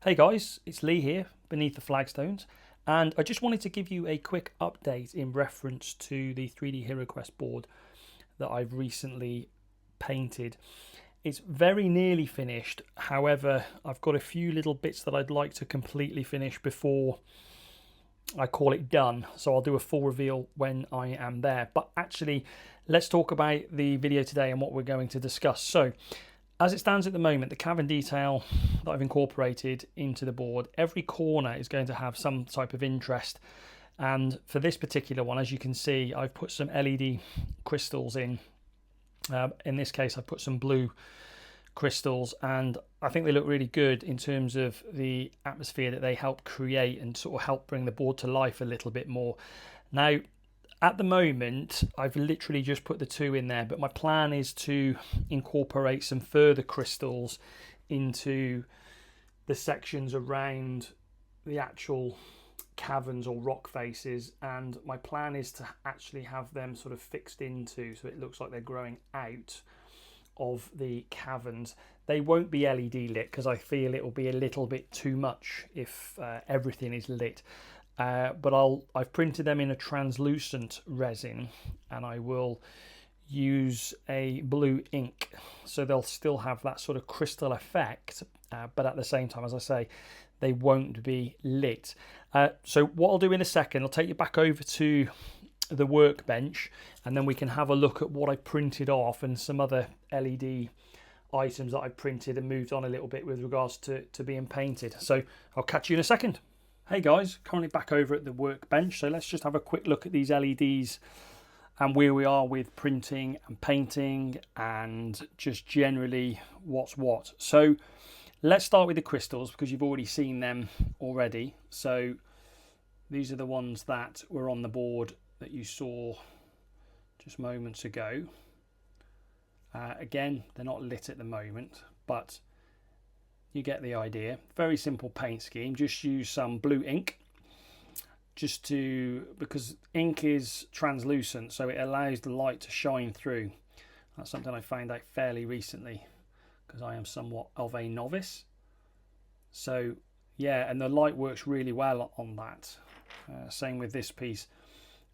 Hey guys, it's Lee here, beneath the flagstones, and I just wanted to give you a quick update in reference to the 3D HeroQuest board that I've recently painted. It's very nearly finished, however, I've got a few little bits that I'd like to completely finish before I call it done, so I'll do a full reveal when I am there. But actually, let's talk about the video today and what we're going to discuss. So, as it stands at the moment, the cavern detail that I've incorporated into the board, every corner is going to have some type of interest. And for this particular one, as you can see, I've put some LED crystals in. In this case, I've put some blue crystals, and I think they look really good in terms of the atmosphere that they help create and sort of help bring the board to life a little bit more. Now, at the moment, I've literally just put the two in there, but my plan is to incorporate some further crystals into the sections around the actual caverns or rock faces, and my plan is to actually have them sort of fixed into, so it looks like they're growing out of the caverns. They won't be LED lit because I feel it will be a little bit too much if everything is lit. But I've printed them in a translucent resin, and I will use a blue ink, so they'll still have that sort of crystal effect, but at the same time, as I say, they won't be lit. So what I'll do in a second, I'll take you back over to the workbench, and then we can have a look at what I printed off and some other LED items that I printed and moved on a little bit with regards to being painted. So I'll catch you in a second. Hey guys, currently back over at the workbench, so let's just have a quick look at these LEDs and where we are with printing and painting and just generally what's what. So let's start with the crystals because you've already seen them already. So these are the ones that were on the board that you saw just moments ago. Again, they're not lit at the moment, but you get the idea. Very simple paint scheme. Just use some blue ink because ink is translucent, so it allows the light to shine through. That's something I found out fairly recently because I am somewhat of a novice. So yeah, and the light works really well on that. Same with this piece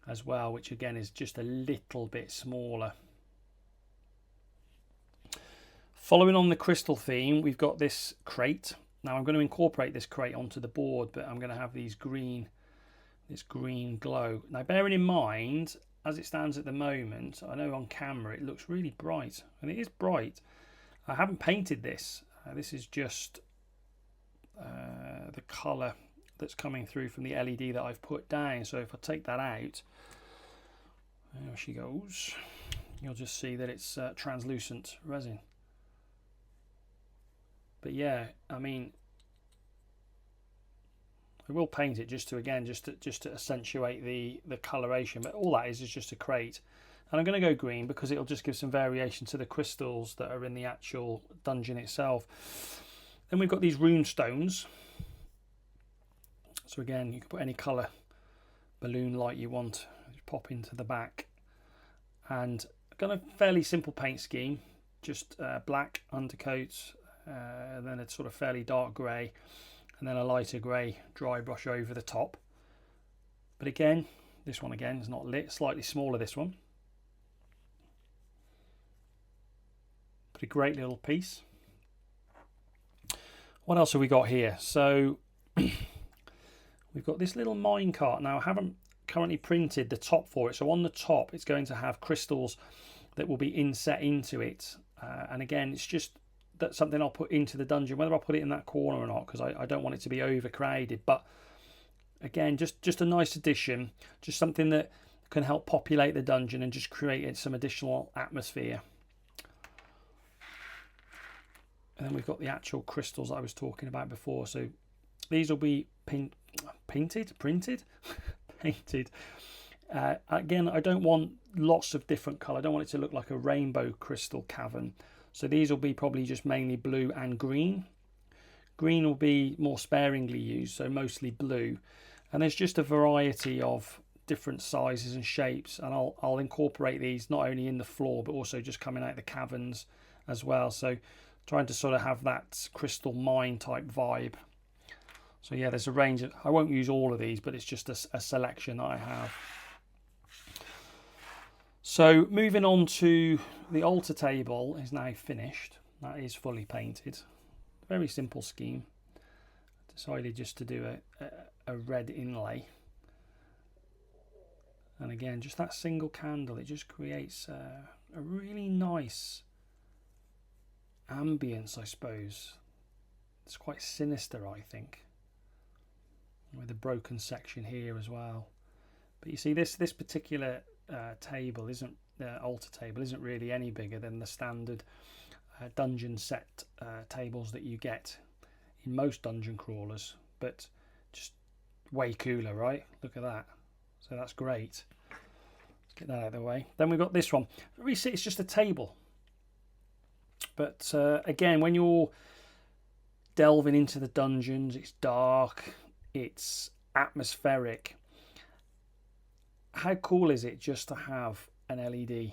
as well, which again is just a little bit smaller. Following on the crystal theme, we've got this crate. Now I'm going to incorporate this crate onto the board, but I'm going to have this green glow. Now bearing in mind, as it stands at the moment, I know on camera it looks really bright, and it is bright. I haven't painted this. This is just the colour that's coming through from the LED that I've put down. So if I take that out, there she goes, you'll just see that it's translucent resin. But yeah, I mean, I will paint it just to accentuate the coloration, but all that is just a crate. And I'm going to go green because it'll just give some variation to the crystals that are in the actual dungeon itself. Then we've got these rune stones. So again, you can put any colour balloon light you want, just pop into the back. And I've got a fairly simple paint scheme, just black undercoat, then a sort of fairly dark grey, and then a lighter grey dry brush over the top. But again, this one again is not lit, slightly smaller this one. But a great little piece. What else have we got here? So we've got this little minecart. Now I haven't currently printed the top for it, so on the top it's going to have crystals that will be inset into it, and again it's just that's something I'll put into the dungeon, whether I'll put it in that corner or not, because I don't want it to be overcrowded. But again, just a nice addition, just something that can help populate the dungeon and just create some additional atmosphere. And then we've got the actual crystals I was talking about before. So these will be printed. Again, I don't want lots of different colour. I don't want it to look like a rainbow crystal cavern. So these will be probably just mainly blue and green. Green will be more sparingly used, so mostly blue. And there's just a variety of different sizes and shapes, and I'll incorporate these not only in the floor but also just coming out the caverns as well. So trying to sort of have that crystal mine type vibe. So yeah, there's a range of, I won't use all of these, but it's just a selection that I have. So moving on to the altar table is now finished. That is fully painted. Very simple scheme. Decided just to do a red inlay. And again, just that single candle, it just creates a really nice ambience, I suppose. It's quite sinister, I think, with a broken section here as well. But you see, this particular table isn't, altar table isn't really any bigger than the standard dungeon set tables that you get in most dungeon crawlers, but just way cooler, right? Look at that. So that's great. Let's get that out of the way. Then we've got this one. Really, it's just a table. But again, when you're delving into the dungeons, it's dark, it's atmospheric. How cool is it just to have an LED?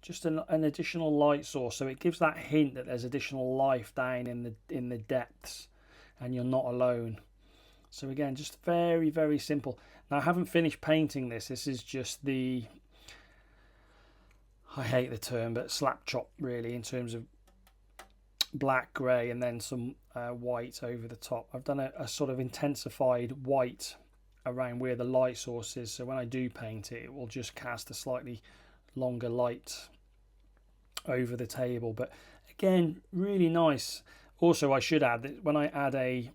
Just an additional light source, so it gives that hint that there's additional life down in the depths, and you're not alone. So again, just very, very simple. Now, I haven't finished painting this. This is just the, I hate the term, but slap chop really, in terms of black, grey, and then some white over the top. I've done a sort of intensified white around where the light source is, so when I do paint it, it will just cast a slightly longer light over the table. But again, really nice. Also, I should add that when I add a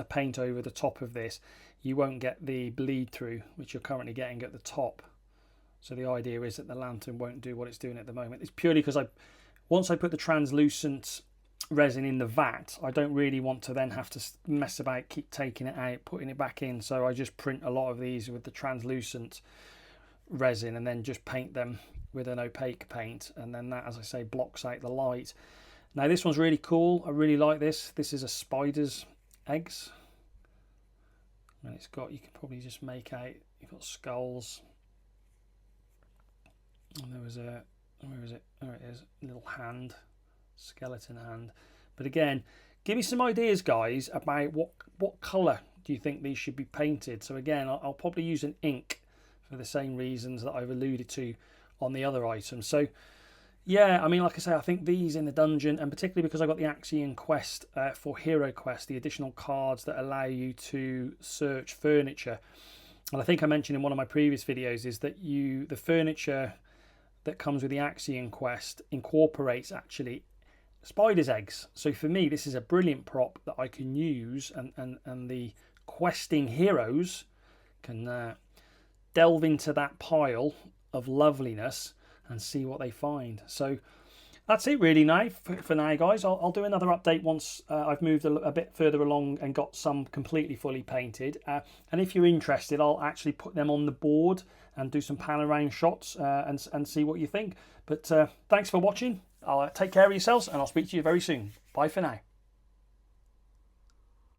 paint over the top of this, you won't get the bleed through which you're currently getting at the top. So the idea is that the lantern won't do what it's doing at the moment. It's purely because once I put the translucent resin in the vat, I don't really want to then have to mess about, keep taking it out, putting it back in. So I just print a lot of these with the translucent resin and then just paint them with an opaque paint, and then that, as I say, blocks out the light. Now this one's really cool. I really like this. This is a spider's eggs, and it's got, you can probably just make out, you've got skulls, and there was a, where is it? There it is, a little hand, skeleton hand. But again, give me some ideas, guys, about what colour do you think these should be painted. So again, I'll probably use an ink for the same reasons that I've alluded to on the other items. So yeah, I mean, like I say, I think these in the dungeon, and particularly because I got the Axiom quest for HeroQuest, the additional cards that allow you to search furniture. And I think I mentioned in one of my previous videos is that the furniture that comes with the Axiom quest incorporates actually spider's eggs. So for me, this is a brilliant prop that I can use, and the questing heroes can delve into that pile of loveliness and see what they find. So that's it really now for now, guys. I'll do another update once I've moved a bit further along and got some completely fully painted. And if you're interested, I'll actually put them on the board and do some pan around shots and see what you think. But thanks for watching. I'll take care of yourselves, and I'll speak to you very soon. Bye for now.